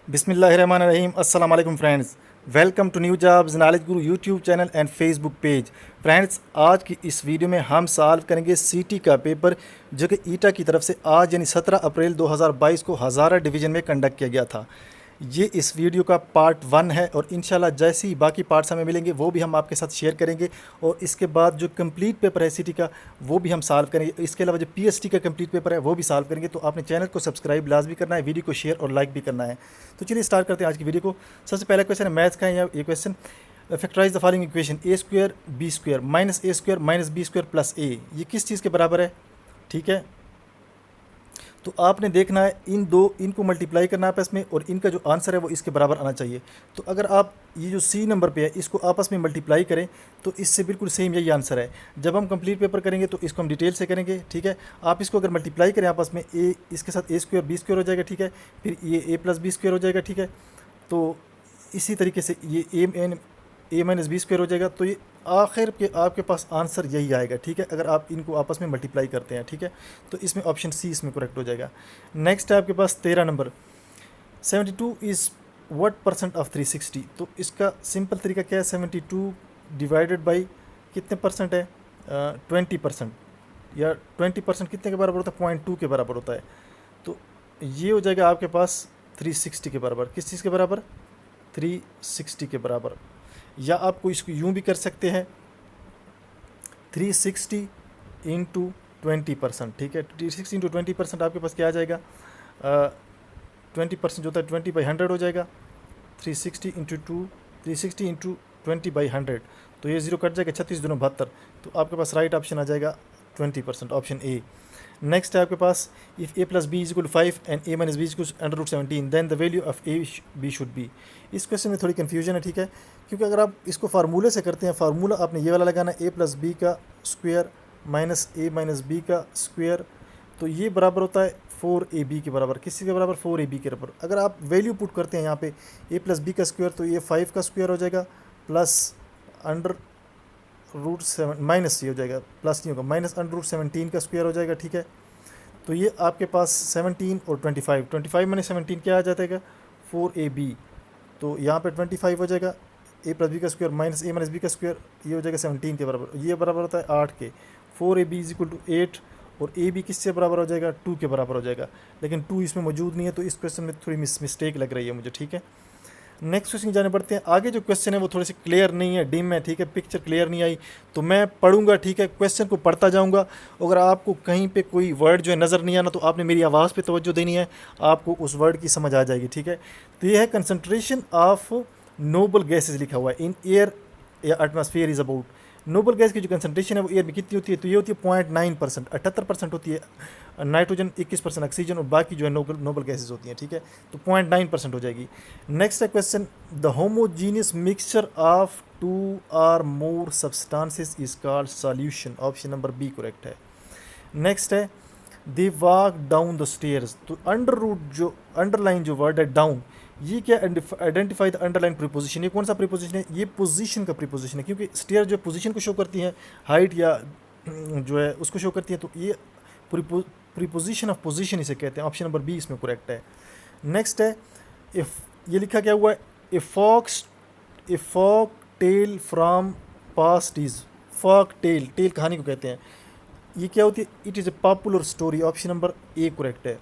बिस्मिल्लाहिर्रहमानिर्रहीम। अस्सलाम वालेकुम friends, welcome to New Jobs Knowledge Guru YouTube channel and Facebook page. Friends, आज की इस वीडियो में हम सॉल्व करेंगे सीटी का पेपर जो कि ईटा की तरफ से आज यानी 17 अप्रैल 2022 को हज़ारा डिवीज़न में कंडक्ट किया गया था। ये इस वीडियो का पार्ट 1 है और इंशाल्लाह जैसे ही बाकी पार्ट्स हमें मिलेंगे वो भी हम आपके साथ शेयर करेंगे और इसके बाद जो कंप्लीट पेपर है सिटी का वो भी हम सॉल्व करेंगे। इसके अलावा जो पीएसटी का कंप्लीट पेपर है वो भी सॉल्व करेंगे। तो आपने चैनल को सब्सक्राइब लाजमी करना है, वीडियो को शेयर और लाइक भी करना है। तो चलिए स्टार्ट करते हैं आज की वीडियो को। सबसे पहला क्वेश्चन है मैथ्स का। ये question, factorise the following equation A square B square minus A square minus B square plus A. ये किस चीज़ के बराबर है? ठीक है, तो आपने देखना है इनको मल्टीप्लाई करना है आपस में और इनका जो आंसर है वो इसके बराबर आना चाहिए। तो अगर आप ये जो सी नंबर पे है इसको आपस में मल्टीप्लाई करें तो इससे बिल्कुल सेम यही आंसर है। जब हम कंप्लीट पेपर करेंगे तो इसको हम डिटेल से करेंगे। ठीक है, आप इसको अगर मल्टीप्लाई करें आपस में, ए इसके साथ ए स्क्वायर बी स्क्वायर हो जाएगा। ठीक है, फिर ये ए प्लस बी स्क्वायर हो जाएगा। ठीक है, तो इसी तरीके से ये ए माइनस बी स्क्वायर हो जाएगा। तो ये आखिर के आपके पास आंसर यही आएगा। ठीक है, अगर आप इनको आपस में मल्टीप्लाई करते हैं। ठीक है, तो इसमें ऑप्शन सी इसमें करेक्ट हो जाएगा। नेक्स्ट है आपके पास 13 number, 72 is what percent of 360। तो इसका सिंपल तरीका क्या है? 72 डिवाइडेड बाई कितने परसेंट है? 20%, या 20% कितने के बराबर होता है? 0.2 के बराबर होता है। तो ये हो जाएगा आपके पास 360 के बराबर। किस चीज़ के बराबर? 360 के बराबर। या आपको इसको यूँ भी कर सकते हैं, 360 इंटू 20%। ठीक है, 360 इंटू 20% आपके पास क्या आ जाएगा? 20% जो होता है 20/100 हो जाएगा। 360 इंटू 20/100, तो ये ज़ीरो कट जाएगा, 36 दूनी 72। तो आपके पास राइट ऑप्शन आ जाएगा 20%, ऑप्शन ए। नेक्स्ट है आपके पास, if A plus B is equal 5 and A minus B is equal √17 then the value of A B should be. इस क्वेश्चन में थोड़ी कन्फ्यूजन है। ठीक है, क्योंकि अगर आप इसको फार्मूले से करते हैं, फार्मूला आपने ये वाला लगाना है, ए प्लस बी का स्क्वायर माइनस ए माइनस बी का स्क्वायर। तो ये बराबर होता है 4ab के बराबर। किसी के बराबर? 4ab के बराबर। अगर आप वैल्यू पुट करते हैं यहाँ पे ए प्लस बी का स्क्वायर, तो ये 5 का स्क्वायर हो जाएगा प्लस √7 माइनस ये हो जाएगा, प्लस नहीं होगा, माइनस √17 का स्क्वायर हो जाएगा। ठीक है, तो ये आपके पास 17 और 25 मैंने 17 क्या आ जाएगा? 4ab। तो यहाँ पे 25 हो जाएगा, ए प्लस बी का स्क्वायर माइनस ए माइनस बी का स्क्वायर, ये हो जाएगा 17 के बराबर। ये बराबर होता है 8 के। 4ab इज इक्वल टू 8 और ए बी किससे बराबर हो जाएगा? 2 के बराबर हो जाएगा। लेकिन 2 इसमें मौजूद नहीं है, तो इस क्वेश्चन में थोड़ी मिस्टेक लग रही है मुझे। ठीक है, नेक्स्ट क्वेश्चन जाने पड़ते हैं। आगे जो क्वेश्चन है वो थोड़े से क्लियर नहीं है, डिम है। ठीक है, पिक्चर क्लियर नहीं आई, तो मैं पढ़ूंगा। ठीक है, क्वेश्चन को पढ़ता जाऊंगा। अगर आपको कहीं पे कोई वर्ड जो है नज़र नहीं आना, तो आपने मेरी आवाज़ पे तवज्जो देनी है, आपको उस वर्ड की समझ आ जाएगी। ठीक है, तो ये है कंसनट्रेशन ऑफ नोबल गैसेज लिखा हुआ है इन एयर या atmosphere is about. Noble gas की जो कंसनट्रेशन है वो एयर में कितनी होती है? तो ये होती है 0.9%, 78% होती है नाइट्रोजन, 21% ऑक्सीजन और बाकी जो है नोबल गैसेज होती हैं। ठीक है, तो 0.9% हो जाएगी। नेक्स्ट है question, the homogeneous mixture of 2 और more substances is called solution. Option number B correct है। नेक्स्ट है they walk down the stairs. तो अंडरलाइन जो वर्ड है डाउन, ये क्या? Identify the underline preposition. ये कौन सा प्रीपोजिशन है? ये पोजीशन का प्रीपोजिशन है, क्योंकि स्टेयर जो पोजीशन को शो करती है, हाइट या जो है उसको शो करती है। तो ये प्रीपोजिशन ऑफ पोजीशन इसे कहते हैं। ऑप्शन नंबर बी इसमें करेक्ट है। नेक्स्ट है, इफ ये लिखा क्या हुआ है? A folk tale from past is, folk tale, tale कहानी को कहते हैं। ये क्या होती है? It is a popular story. Option number A correct है।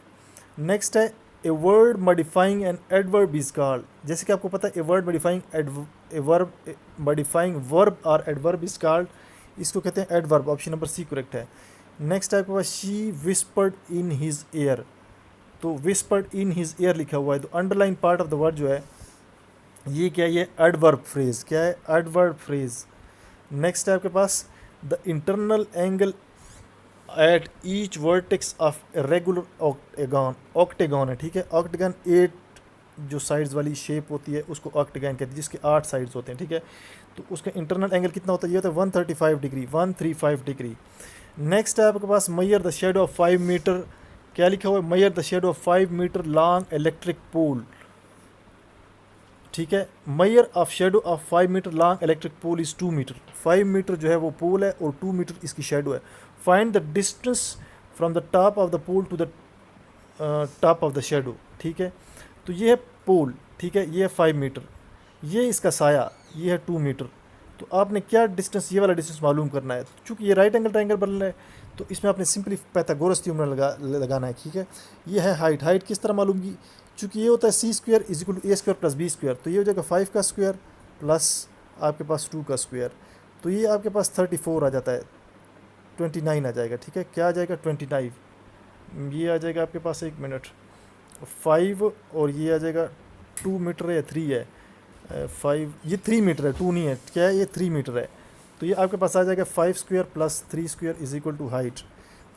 नेक्स्ट है, a word modifying an adverb is called. जैसे कि आपको पता है, ए वर्ड मॉडिफाइंग वर्ब और एडवर्ब इज कॉल्ड, इसको कहते हैं adverb. Option number C correct है। नेक्स्ट है आपके पास, she whispered in his ear. तो विस्पर्ड इन हिज एयर लिखा हुआ है, तो underline part of the word जो है ये क्या है? ये एडवर्ब फ्रेज। क्या है? Adverb phrase. नेक्स्ट है आपके पास, the internal angle at each vertex of regular octagon है। ठीक है, ऑक्टेगन 8 जो साइड्स वाली शेप होती है उसको ऑक्टेगन कहते हैं, जिसके 8 साइड्स होते हैं। ठीक है, तो उसका इंटरनल एंगल कितना होता है? ये होता है 135 डिग्री, 135 डिग्री। नेक्स्ट है आपके पास, mayor the shadow of 5 metre. क्या लिखा हुआ है? Mayor the shadow of 5 metre long electric pole. ठीक है, mayor of shadow of 5 metre long electric pole is 2 metre. 5 metre जो है वो पोल है और 2 मीटर इसकी शेडो है। Find the distance from the top of the pole to the top of the shadow. ठीक है, तो ये है पोल, ठीक है, ये है 5 मीटर, ये इसका साया ये है 2 मीटर। तो आपने क्या डिस्टेंस, ये वाला डिस्टेंस मालूम करना है। चूँकि ये राइट एंगल ट्रायंगल बन रहा है तो इसमें आपने सिंपली पैथागोरस थ्योरम लगाना है, ठीक है। ये है हाइट, हाइट किस तरह मालूम की, चूँकि ये होता है c square is equal to a square plus b square, तो ये हो जाएगा 5 का स्क्वायर प्लस आपके पास 2 का स्क्वायर, तो ये आपके पास 34 आ जाता है, 29 आ जाएगा, ठीक है। क्या आ जाएगा 29, ये आ जाएगा आपके पास, 1 मिनट, 5 और ये आ जाएगा 2 मीटर है या 3 है, 5, ये 3 मीटर है, 2 नहीं है, क्या है, ये 3 मीटर है। तो ये आपके पास आ जाएगा 5 square plus 3 square is equal to height,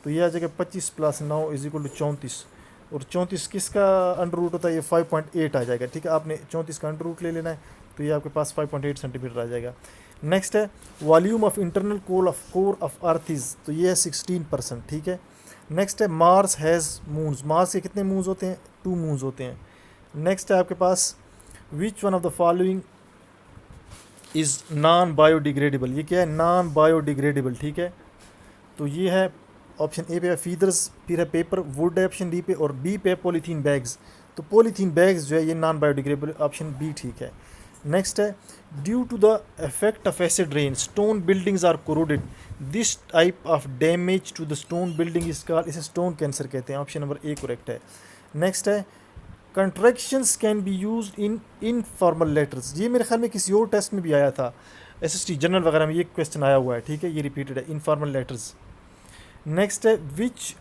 तो ये आ जाएगा 25 प्लस 9 इज इक्वल टू 34, और 34 किसका अंडर रूट होता है, ये 5.8 आ जाएगा, ठीक है। आपने 34 का अंडर रूट ले लेना है, तो ये आपके पास 5.8 सेंटीमीटर आ जाएगा। नेक्स्ट है volume of internal core of earth is, तो ये है 16%, ठीक है। नेक्स्ट है मार्स हैज़ मून्स, मार्स के कितने मून्स होते हैं, 2 मून्स होते हैं। नेक्स्ट है आपके पास which one of the following is non biodegradable, ये क्या है, नॉन बायोडिग्रेडेबल, ठीक है। तो ये है ऑप्शन ए पे है फीदर्स, फिर है पेपर, वुड है ऑप्शन डी पे, और बी पे पॉलीथीन बैग्स, तो पॉलीथीन बैग्स जो है ये नॉन बायोडिग्रेडेबल, ऑप्शन बी ठीक है। नेक्स्ट है due to the effect of acid rain stone buildings are corroded, this type of damage to the stone building is called, इसे stone cancer कहते हैं, ऑप्शन नंबर ए करेक्ट है। Next है contractions can be use in informal letters, ये मेरे ख्याल में किसी और टेस्ट में भी आया था, एसएसटी जनरल वगैरह में ये क्वेश्चन आया हुआ है, ठीक है, ये रिपीटेड है, इनफॉर्मल लेटर्स। नेक्स्ट है विच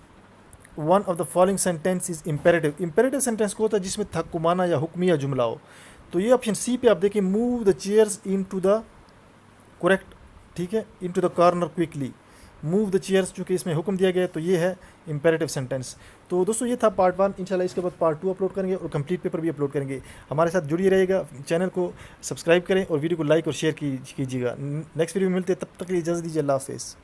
one of the following sentence is imperative, imperative sentence को होता है जिसमें तहक्कुमाना या हुक्मिया जुमला हो, तो ये ऑप्शन सी पे आप देखिए, move the chairs into the correct, ठीक है, into the corner quickly, move the chairs, चूँकि इसमें हुक्म दिया गया है, तो ये है इम्पेरेटिव सेंटेंस। तो दोस्तों ये था पार्ट 1, इंशाल्लाह इसके बाद पार्ट 2 अपलोड करेंगे और कंप्लीट पेपर भी अपलोड करेंगे। हमारे साथ जुड़िए रहिएगा, चैनल को सब्सक्राइब करें और वीडियो को लाइक और शेयर कीजिएगा। नेक्स्ट वीडियो में मिलते हैं, तब तक के लिए इजाज़त दीजिए, अल्लाह हाफ़िज़।